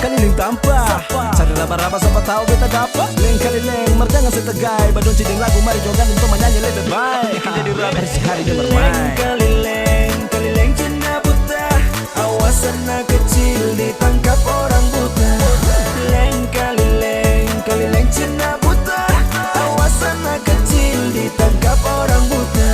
Kaliling tanpa cari raba-raba siapa tahu beta dapat. Leng kali leng merjangan setegai badon ciding lagu mari jogan untuk menyanyi lebih baik. Jadi raba hari dia bermain. Kali leng cina buta, awas anak kecil ditangkap orang buta. Kali leng cina buta, awas anak kecil ditangkap orang buta.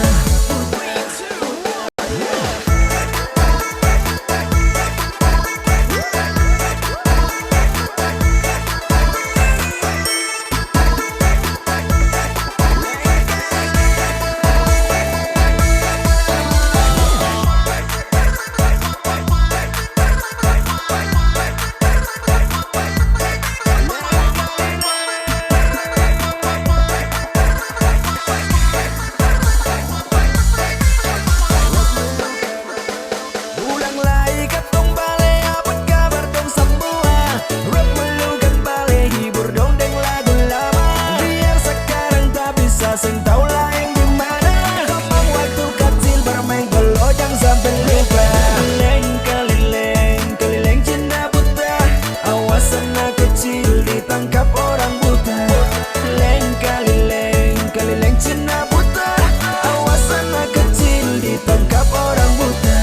Sing tau lain dimana kapan waktu kecil bermain gelojang sampai lupa. Kali leng cina buta, awas anak kecil ditangkap orang buta. Kali leng cina buta, awas anak kecil ditangkap orang buta.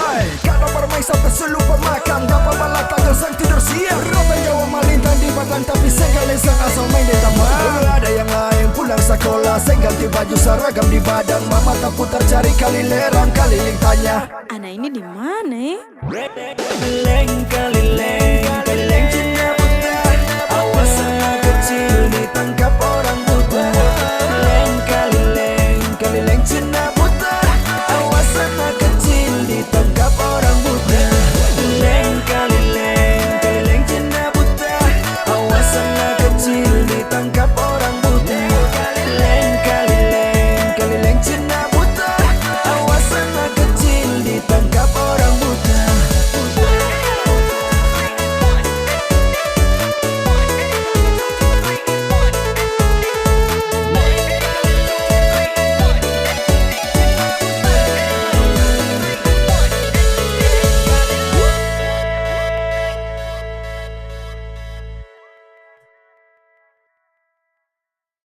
Hai, kalau bermain sampai selupa makan, dapat malah tajam sang tidur siang. Rota Jawa malintang di batang tapi sekali sang asal main di taman. Ada yang lain pulang sekolah, saya ganti baju seragam di badan. Mama tak putar cari kali lerang, kali tanya, anak ini di mana ya? kali leng.